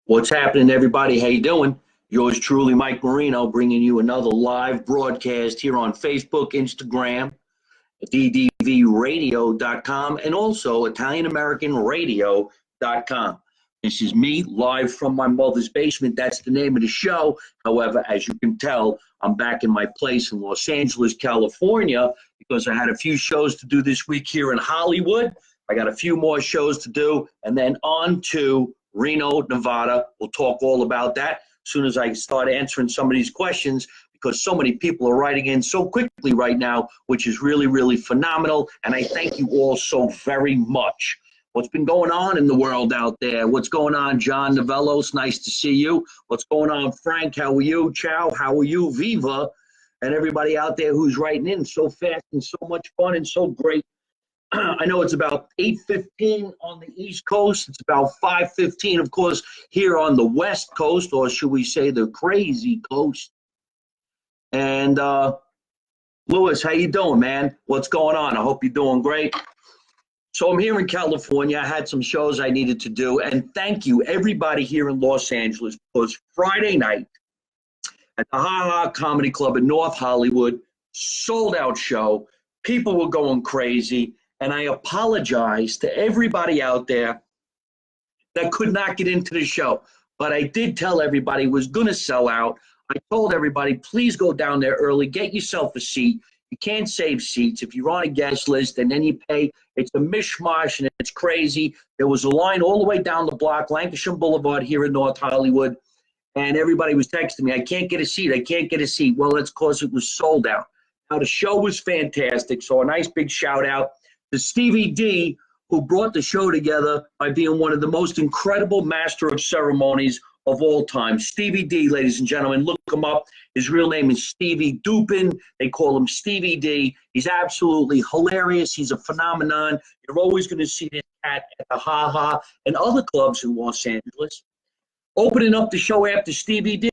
What's happening, everybody? How you doing? Yours truly, Mike Marino, bringing you another live broadcast here on Facebook, Instagram, ddvradio.com, and also ItalianAmericanRadio.com. This is me live from my mother's basement. That's the name of the show. However, as you can tell, I'm back in my place in Los Angeles, California, because I had a few shows to do this week here in Hollywood. I got a few more shows to do, and then on to Reno, Nevada. We'll talk all about that as soon as I start answering some of these questions, because so many people are writing in so quickly right now, which is really, really phenomenal. And I thank you all so very much. What's been going on in the world out there? What's going on, John Novellos? Nice to see you. What's going on, Frank? How are you? Ciao. How are you? Viva. And everybody out there who's writing in so fast and so much fun and so great. I know it's about 8:15 on the East Coast. It's about 5:15, of course, here on the West Coast, or should we say the crazy coast. And Louis, how you doing, man? What's going on? I hope you're doing great. So I'm here in California. I had some shows I needed to do, and thank you, everybody here in Los Angeles, because Friday night at the Ha Ha Comedy Club in North Hollywood, sold-out show. People were going crazy. And I apologize to everybody out there that could not get into the show. But I did tell everybody it was going to sell out. I told everybody, please go down there early. Get yourself a seat. You can't save seats. If you're on a guest list and then you pay, it's a mishmash and it's crazy. There was a line all the way down the block, Lancashire Boulevard here in North Hollywood. And everybody was texting me, I can't get a seat. I can't get a seat. Well, that's because it was sold out. Now, the show was fantastic. So a nice big shout out to Stevie D, who brought the show together by being one of the most incredible master of ceremonies of all time. Stevie D, ladies and gentlemen, look him up. His real name is Stevie Dupin. They call him Stevie D. He's absolutely hilarious. He's a phenomenon. You're always going to see this cat at the Ha Ha and other clubs in Los Angeles. Opening up the show after Stevie D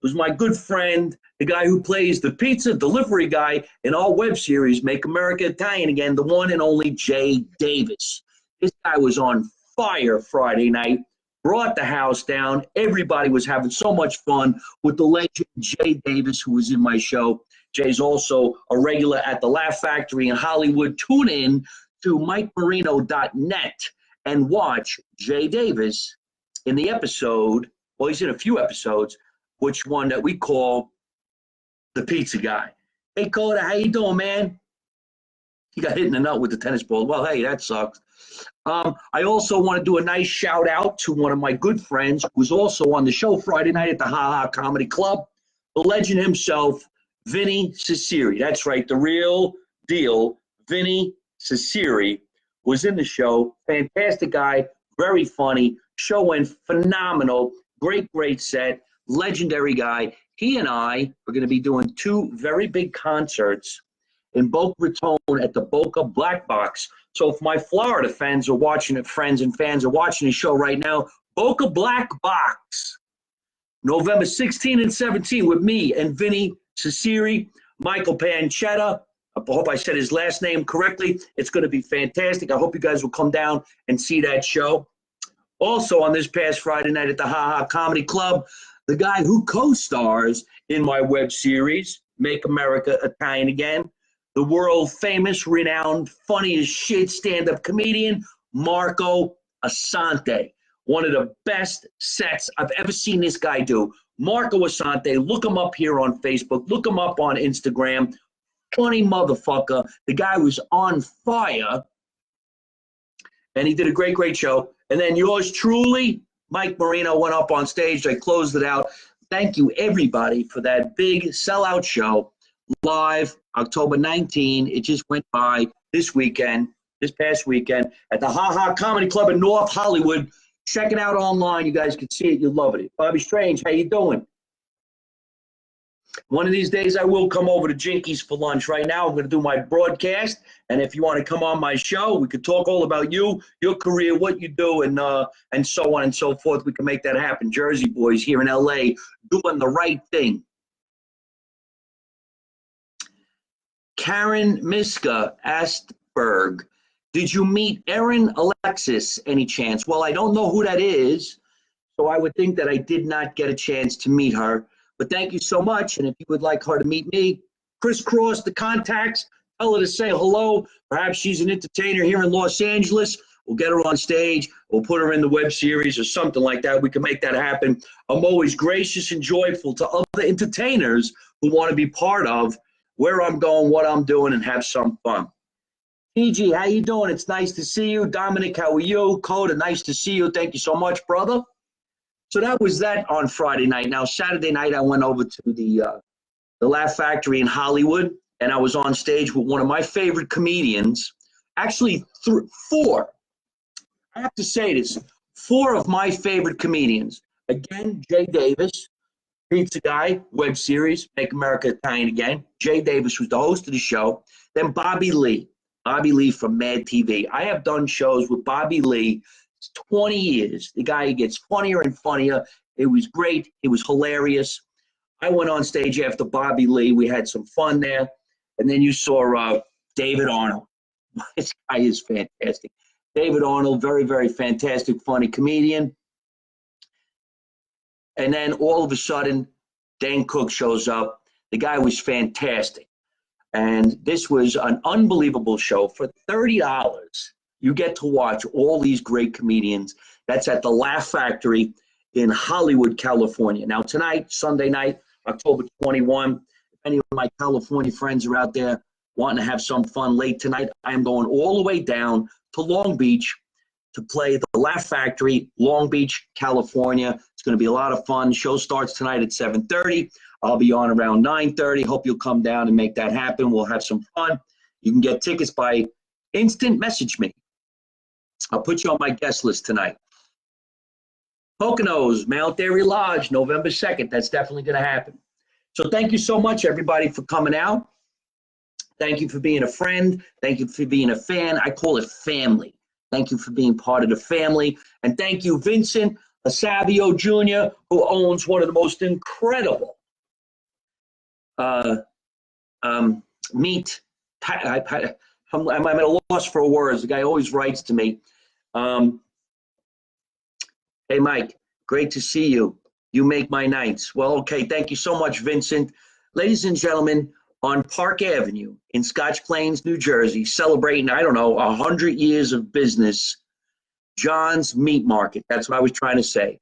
was my good friend, the guy who plays the pizza delivery guy in our web series, Make America Italian Again, the one and only Jay Davis. This guy was on fire Friday night, brought the house down. Everybody was having so much fun with the legend Jay Davis, who was in my show. Jay's also a regular at the Laugh Factory in Hollywood. Tune in to MikeMarino.net and watch Jay Davis in the episode, well, he's in a few episodes, which one that we call the pizza guy. Hey, Coda, how you doing, man? He got hit in the nut with the tennis ball. Well, hey, that sucks. I also want to do a nice shout out to one of my good friends who was also on the show Friday night at the Ha Ha Comedy Club, the legend himself, Vinny Ciceri. That's right, the real deal. Vinny Ciceri was in the show. Fantastic guy, very funny. Show went phenomenal. Great set. Legendary guy. He and I are going to be doing two very big concerts in Boca Raton at the Boca Black Box. So if my Florida fans are watching it, friends and fans are watching the show right now, Boca Black Box, November 16 and 17 with me and Vinny Ciceri, Michael Pancetta. I hope I said his last name correctly. It's going to be fantastic. I hope you guys will come down and see that show. Also on this past Friday night at the Ha Ha Comedy Club, the guy who co-stars in my web series, Make America Italian Again, the world-famous, renowned, funny as shit stand-up comedian, Marco Asante. One of the best sets I've ever seen this guy do. Marco Asante, look him up here on Facebook. Look him up on Instagram. Funny motherfucker. The guy was on fire, and he did a great show. And then yours truly, Mike Marino, went up on stage. I closed it out. Thank you, everybody, for that big sellout show live October 19. It just went by this past weekend, at the Ha Ha Comedy Club in North Hollywood. Check it out online. You guys can see it. You'll love it. Bobby Strange, how you doing? One of these days, I will come over to Jinkies for lunch. Right now, I'm going to do my broadcast. And if you want to come on my show, we could talk all about you, your career, what you do, and so on and so forth. We can make that happen. Jersey boys here in L.A. doing the right thing. Karen Miska Astberg, did you meet Erin Alexis any chance? Well, I don't know who that is. So I would think that I did not get a chance to meet her. But thank you so much. And if you would like her to meet me, crisscross the contacts, tell her to say hello. Perhaps she's an entertainer here in Los Angeles. We'll get her on stage. We'll put her in the web series or something like that. We can make that happen. I'm always gracious and joyful to other entertainers who want to be part of where I'm going, what I'm doing, and have some fun. PG, how you doing? It's nice to see you. Dominic, how are you? Coda, nice to see you. Thank you so much, brother. So that was that on Friday night. Now, Saturday night, I went over to the Laugh Factory in Hollywood, and I was on stage with one of my favorite comedians. Actually, four. I have to say this. Four of my favorite comedians. Again, Jay Davis, Pizza Guy, web series, Make America Italian Again. Jay Davis was the host of the show. Then Bobby Lee from Mad TV. I have done shows with Bobby Lee 20 years. The guy gets funnier and funnier. It was great. It was hilarious. I went on stage after Bobby Lee. We had some fun there. And then you saw David Arnold. This guy is fantastic. David Arnold, very, very fantastic, funny comedian. And then all of a sudden, Dane Cook shows up. The guy was fantastic. And this was an unbelievable show. For $30, you get to watch all these great comedians. That's at the Laugh Factory in Hollywood, California. Now, tonight, Sunday night, October 21, if any of my California friends are out there wanting to have some fun late tonight, I am going all the way down to Long Beach to play the Laugh Factory, Long Beach, California. It's going to be a lot of fun. Show starts tonight at 7:30. I'll be on around 9:30. Hope you'll come down and make that happen. We'll have some fun. You can get tickets by instant message me. I'll put you on my guest list tonight. Poconos, Mount Airy Lodge, November 2nd. That's definitely going to happen. So thank you so much, everybody, for coming out. Thank you for being a friend. Thank you for being a fan. I call it family. Thank you for being part of the family. And thank you, Vincent Lasavio Jr., who owns one of the most incredible meat. I'm at a loss for words. The guy always writes to me. Hey, Mike, great to see you. You make my nights. Well, okay, thank you so much, Vincent. Ladies and gentlemen, on Park Avenue in Scotch Plains, New Jersey, celebrating, 100 years of business, John's Meat Market. That's what I was trying to say.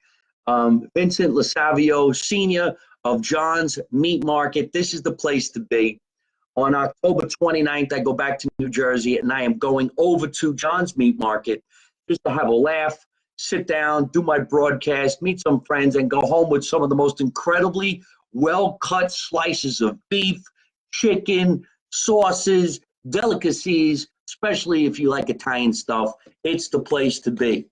Vincent Lasavio, Sr. of John's Meat Market. This is the place to be. On October 29th, I go back to New Jersey, and I am going over to John's Meat Market just to have a laugh, sit down, do my broadcast, meet some friends, and go home with some of the most incredibly well-cut slices of beef, chicken, sauces, delicacies, especially if you like Italian stuff. It's the place to be.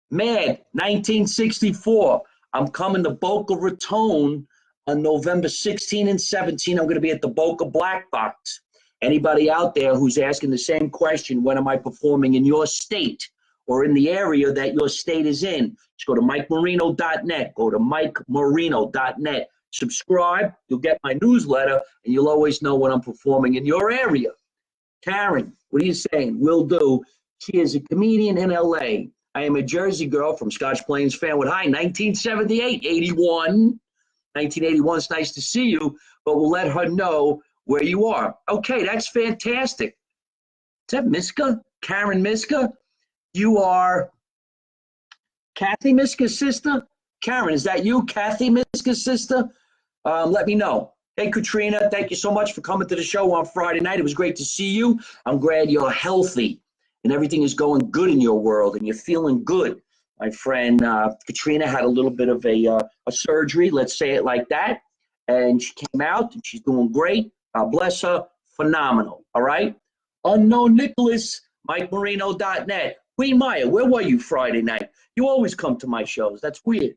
Mad, 1964. I'm coming to Boca Raton on November 16 and 17. I'm going to be at the Boca Black Box. Anybody out there who's asking the same question, when am I performing in your state or in the area that your state is in? Just go to MikeMarino.net. Go to MikeMarino.net. Subscribe. You'll get my newsletter, and you'll always know when I'm performing in your area. Karen, what are you saying? Will do. She is a comedian in L.A. I am a Jersey girl from Scotch Plains, Fanwood High, 1978, 81. 1981, it's nice to see you, but we'll let her know where you are. Okay, that's fantastic. Is that Miska? Karen Miska? You are Kathy Miska's sister? Karen, is that you, Kathy Miska's sister? Let me know. Hey, Katrina, thank you so much for coming to the show on Friday night. It was great to see you. I'm glad you're healthy and everything is going good in your world and you're feeling good. My friend Katrina had a little bit of a surgery, let's say it like that, and she came out and she's doing great. God bless her. Phenomenal. All right? Unknown Nicholas, MikeMarino.net. Queen Maya, where were you Friday night? You always come to my shows. That's weird.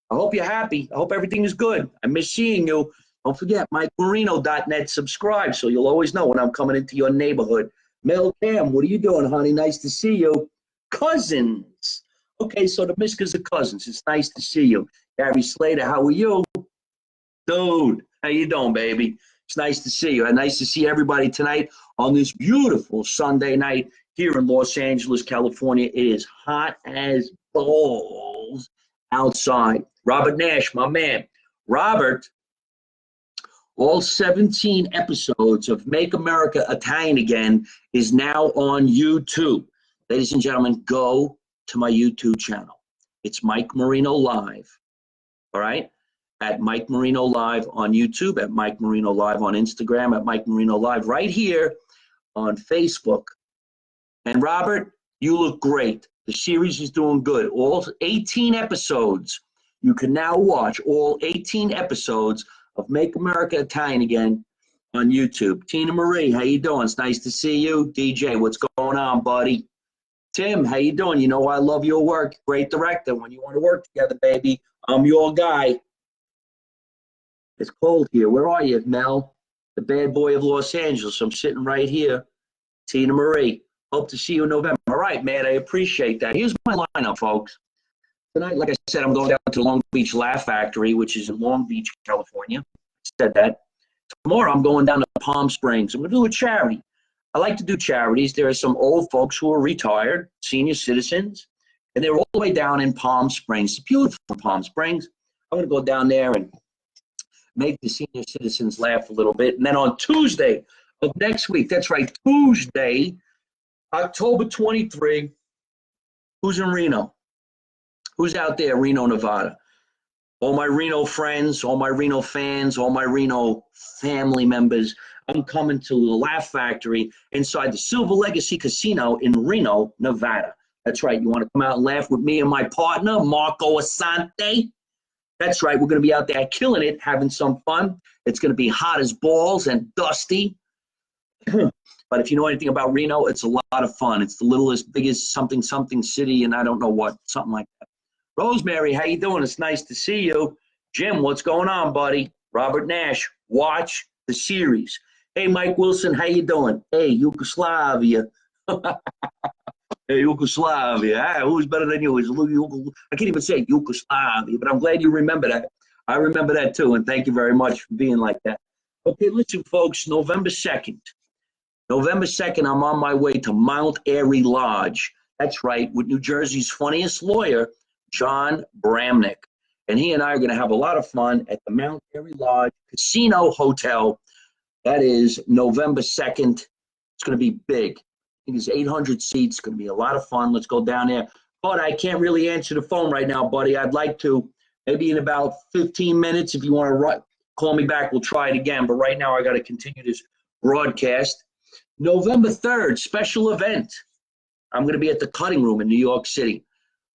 I hope you're happy. I hope everything is good. I miss seeing you. Don't forget, MikeMarino.net. Subscribe so you'll always know when I'm coming into your neighborhood. Mel Cam, what are you doing, honey? Nice to see you. Cousins. Okay, so the Miskas are cousins. It's nice to see you. Gary Slater, how are you? Dude, how you doing, baby? It's nice to see you. And nice to see everybody tonight on this beautiful Sunday night here in Los Angeles, California. It is hot as balls outside. Robert Nash, my man. Robert, all 17 episodes of Make America Italian Again is now on YouTube. Ladies and gentlemen, go to my YouTube channel. It's Mike Marino Live, all right? At Mike Marino Live on YouTube, at Mike Marino Live on Instagram, at Mike Marino Live right here on Facebook. And Robert, you look great. The series is doing good. All 18 episodes. You can now watch all 18 episodes of Make America Italian Again on YouTube. Tina Marie, how you doing? It's nice to see you. DJ, what's going on, buddy? Tim, how you doing? You know I love your work. Great director. When you want to work together, baby, I'm your guy. It's cold here. Where are you, Mel? The bad boy of Los Angeles. I'm sitting right here. Tina Marie, hope to see you in November. All right, man, I appreciate that. Here's my lineup, folks. Tonight, like I said, I'm going down to Long Beach Laugh Factory, which is in Long Beach, California. I said that. Tomorrow, I'm going down to Palm Springs. I'm going to do a charity. I like to do charities. There are some old folks who are retired, senior citizens, and they're all the way down in Palm Springs. It's beautiful Palm Springs. I'm going to go down there and make the senior citizens laugh a little bit. And then on Tuesday of next week, that's right, Tuesday, October 23, who's in Reno? Who's out there, Reno, Nevada? All my Reno friends, all my Reno fans, all my Reno family members, I'm coming to the Laugh Factory inside the Silver Legacy Casino in Reno, Nevada. That's right. You want to come out and laugh with me and my partner, Marco Asante? That's right. We're going to be out there killing it, having some fun. It's going to be hot as balls and dusty. But if you know anything about Reno, it's a lot of fun. It's the littlest, biggest something city, and I don't know what, something like that. Rosemary, how you doing? It's nice to see you. Jim, what's going on, buddy? Robert Nash, watch the series. Hey, Mike Wilson, how you doing? Hey, Yugoslavia. Hey, Yugoslavia. Ah, who's better than you? I can't even say Yugoslavia, but I'm glad you remember that. I remember that too, and thank you very much for being like that. Okay, listen, folks, November 2nd. November 2nd, I'm on my way to Mount Airy Lodge. That's right, with New Jersey's funniest lawyer, John Bramnick. And he and I are going to have a lot of fun at the Mount Airy Lodge Casino Hotel. That is November 2nd. It's going to be big. I think it's 800 seats. It's going to be a lot of fun. Let's go down there. But I can't really answer the phone right now, buddy. I'd like to. Maybe in about 15 minutes, if you want to call me back, we'll try it again. But right now, I got to continue this broadcast. November 3rd, special event. I'm going to be at the Cutting Room in New York City.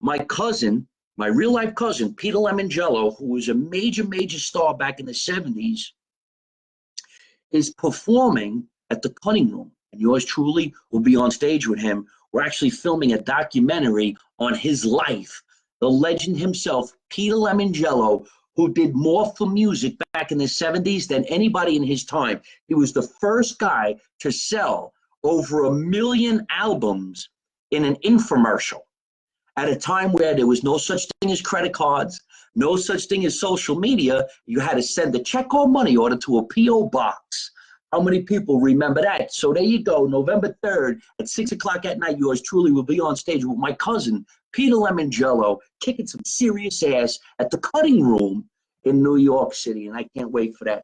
My cousin, my real-life cousin, Peter Lemongello, who was a major, major star back in the 70s, is performing at the Cutting Room. And yours truly will be on stage with him. We're actually filming a documentary on his life. The legend himself, Peter Lemongello, who did more for music back in the 70s than anybody in his time. He was the first guy to sell over 1 million albums in an infomercial at a time where there was no such thing as credit cards, no such thing as social media. You had to send a check or money order to a P.O. box. How many people remember that? So there you go, November 3rd at 6 o'clock at night, yours truly will be on stage with my cousin, Peter Lemongello, kicking some serious ass at the Cutting Room in New York City, and I can't wait for that.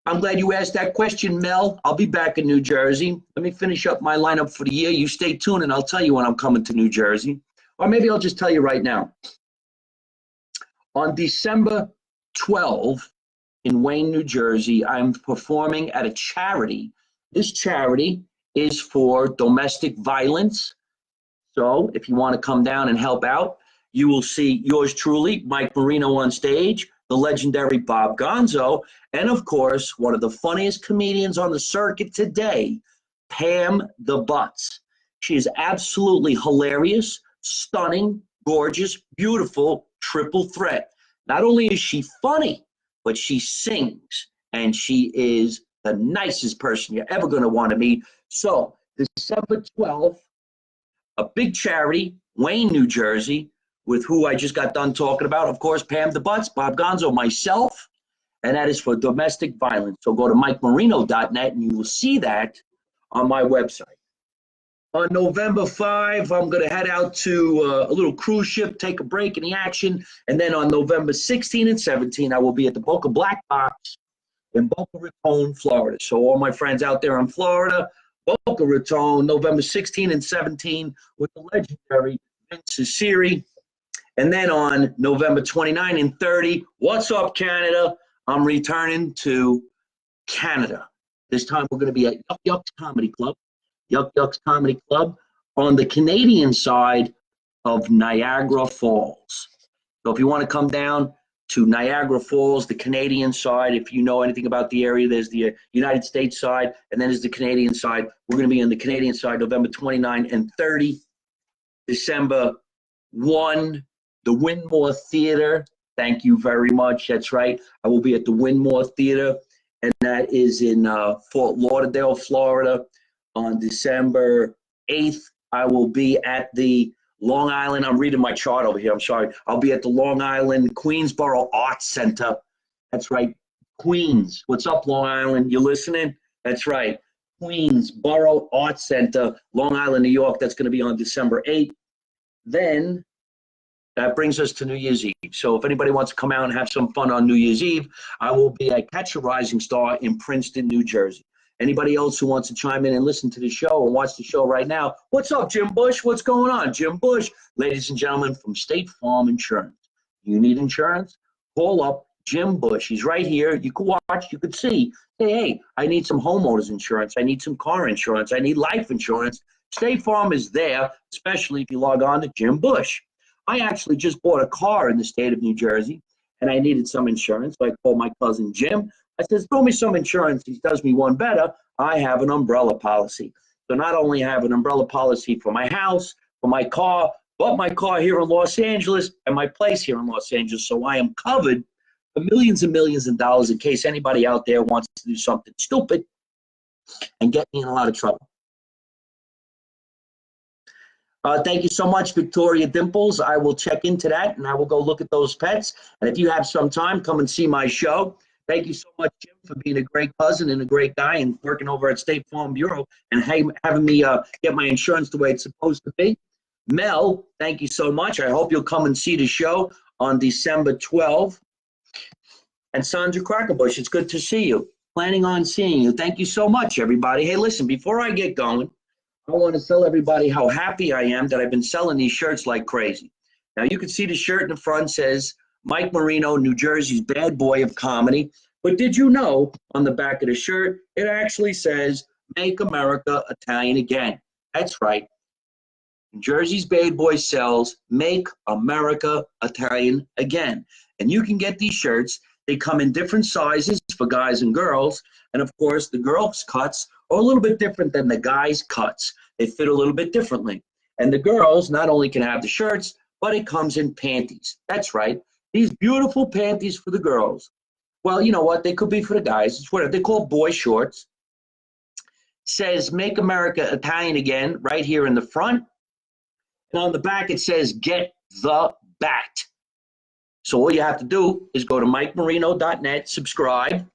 I'm glad you asked that question, Mel. I'll be back in New Jersey. Let me finish up my lineup for the year. You stay tuned, and I'll tell you when I'm coming to New Jersey. Or maybe I'll just tell you right now. On December 12th, in Wayne, New Jersey, I'm performing at a charity. This charity is for domestic violence. So if you want to come down and help out, you will see yours truly, Mike Marino, on stage, the legendary Bob Gonzo, and of course, one of the funniest comedians on the circuit today, Pam the Butts. She is absolutely hilarious, stunning, gorgeous, beautiful, triple threat. Not only is she funny, but she sings, and she is the nicest person you're ever going to want to meet. So, December 12th, a big charity, Wayne, New Jersey, with who I just got done talking about. Of course, Pam the Butts, Bob Gonzo, myself, and that is for domestic violence. So go to MikeMarino.net, and you will see that on my website. On November 5, I'm going to head out to a little cruise ship, take a break in the action. And then on November 16 and 17, I will be at the Boca Black Box in Boca Raton, Florida. So all my friends out there in Florida, Boca Raton, November 16 and 17 with the legendary Vince Cesari. And then on November 29 and 30, what's up, Canada? I'm returning to Canada. This time we're going to be at Yuck Yucks Comedy Club. Yuck Yucks Comedy Club on the Canadian side of Niagara Falls. So if you want to come down to Niagara Falls, the Canadian side, if you know anything about the area, there's the United States side, and then there's the Canadian side. We're going to be on the Canadian side November 29 and 30. December 1, the Winmore Theater. Thank you very much. That's right. I will be at the Winmore Theater, and that is in Fort Lauderdale, Florida. On December 8th, I will be at the Long Island. I'm reading my chart over here. I'm sorry. I'll be at the Long Island Queensboro Arts Center. That's right. Queens. What's up, Long Island? You listening? That's right. Queensboro Arts Center, Long Island, New York. That's going to be on December 8th. Then that brings us to New Year's Eve. So if anybody wants to come out and have some fun on New Year's Eve, I will be at Catch a Rising Star in Princeton, New Jersey. Anybody else who wants to chime in and listen to the show and watch the show right now, what's up, Jim Bush? What's going on? Jim Bush, ladies and gentlemen, from State Farm Insurance. You need insurance? Call up Jim Bush. He's right here. You could watch. You could see. Hey, I need some homeowners insurance. I need some car insurance. I need life insurance. State Farm is there, especially if you log on to Jim Bush. I actually just bought a car in the state of New Jersey, and I needed some insurance. So I called my cousin Jim. I said, throw me some insurance. He does me one better. I have an umbrella policy. So not only have an umbrella policy for my house, for my car, but my car here in Los Angeles and my place here in Los Angeles. So I am covered for millions and millions of dollars in case anybody out there wants to do something stupid and get me in a lot of trouble. Thank you so much, Victoria Dimples. I will check into that, and I will go look at those pets. And if you have some time, come and see my show. Thank you so much, Jim, for being a great cousin and a great guy and working over at State Farm Bureau and having me get my insurance the way it's supposed to be. Mel, thank you so much. I hope you'll come and see the show on December 12th. And Sandra Crackerbush, it's good to see you. Planning on seeing you. Thank you so much, everybody. Hey, listen, before I get going, I want to tell everybody how happy I am that I've been selling these shirts like crazy. Now, you can see the shirt in the front says, Mike Marino, New Jersey's bad boy of comedy. But did you know on the back of the shirt, it actually says, Make America Italian Again. That's right. New Jersey's bad boy sells Make America Italian Again. And you can get these shirts. They come in different sizes for guys and girls. And of course, the girls' cuts are a little bit different than the guys' cuts. They fit a little bit differently. And the girls not only can have the shirts, but it comes in panties. That's right. These beautiful panties for the girls. Well, you know what? They could be for the guys. It's what they call boy shorts. Says Make America Italian Again right here in the front. And on the back, it says Get the Bat. So all you have to do is go to MikeMarino.net, subscribe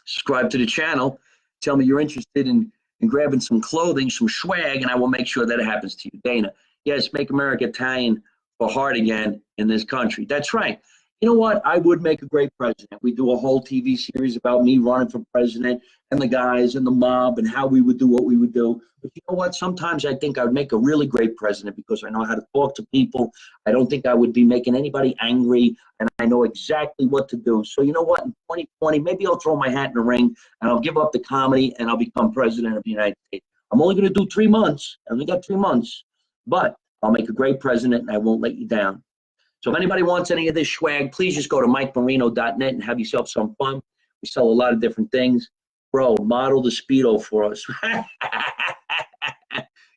to the channel, tell me you're interested in grabbing some clothing, some swag, and I will make sure that it happens to you. Dana, yes, Make America Italian for hard again in this country. That's right. You know what? I would make a great president. We do a whole TV series about me running for president and the guys and the mob and how we would do what we would do. But you know what? Sometimes I think I would make a really great president because I know how to talk to people. I don't think I would be making anybody angry, and I know exactly what to do. So you know what? In 2020, maybe I'll throw my hat in the ring, and I'll give up the comedy, and I'll become president of the United States. I'm only going to do 3 months. I only got 3 months. But I'll make a great president, and I won't let you down. So if anybody wants any of this swag, please just go to MikeMarino.net and have yourself some fun. We sell a lot of different things. Bro, model the Speedo for us.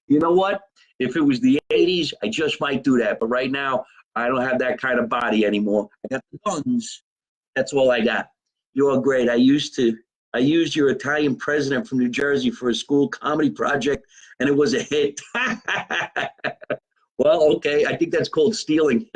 You know what? If it was the 80s, I just might do that. But right now, I don't have that kind of body anymore. I got the guns. That's all I got. You're great. I used your Italian president from New Jersey for a school comedy project, and it was a hit. Well, okay. I think that's called stealing.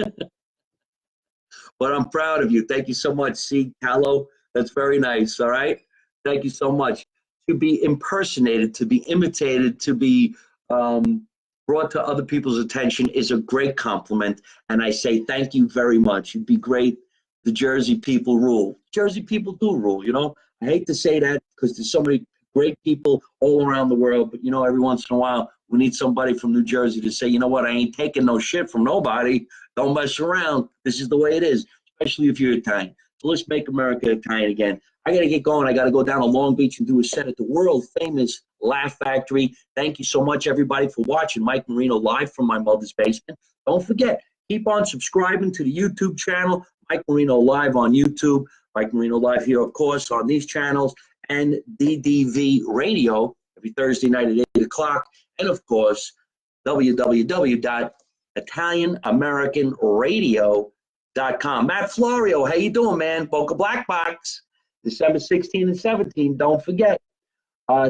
But I'm proud of you. Thank you so much, C. Callow. That's very nice, all right? Thank you so much. to be impersonated, to be imitated, to be brought to other people's attention is a great compliment. And I say thank you very much. You'd be great. The Jersey people rule. Jersey people do rule, you know. I hate to say that because there's so many great people all around the world, but you know, every once in a while we need somebody from New Jersey to say, you know what, I ain't taking no shit from nobody. Don't mess around. This is the way it is, especially if you're Italian. So let's make America Italian again. I got to get going. I got to go down to Long Beach and do a set at the world famous Laugh Factory. Thank you so much, everybody, for watching Mike Marino live from my mother's basement. Don't forget, keep on subscribing to the YouTube channel, Mike Marino Live on YouTube, Mike Marino Live here, of course, on these channels, and DDV Radio every Thursday night at 8 o'clock, and, of course, www.italianamericanradio.com. Matt Florio, how you doing, man? Boca Black Box, December 16 and 17. Don't forget.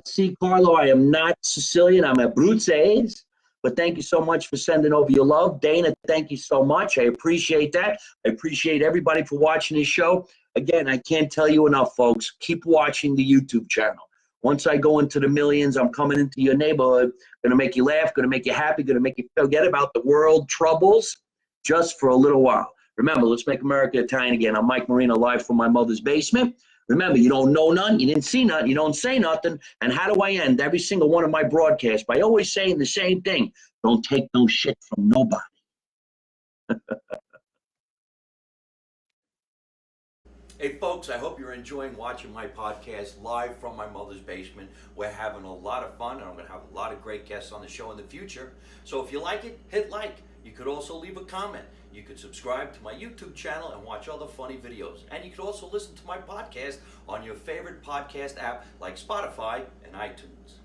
See, Carlo, I am not Sicilian. I'm Abruzzese. But thank you so much for sending over your love. Dana, thank you so much. I appreciate that. I appreciate everybody for watching this show. Again, I can't tell you enough, folks. Keep watching the YouTube channel. Once I go into the millions, I'm coming into your neighborhood. Going to make you laugh, going to make you happy, going to make you forget about the world troubles just for a little while. Remember, let's make America Italian again. I'm Mike Marino, live from my mother's basement. Remember, you don't know none, you didn't see nothing, you don't say nothing. And how do I end every single one of my broadcasts? By always saying the same thing. Don't take no shit from nobody. Hey folks, I hope you're enjoying watching my podcast live from my mother's basement. We're having a lot of fun and I'm going to have a lot of great guests on the show in the future. So if you like it, hit like. You could also leave a comment. You could subscribe to my YouTube channel and watch other funny videos. And you could also listen to my podcast on your favorite podcast app like Spotify and iTunes.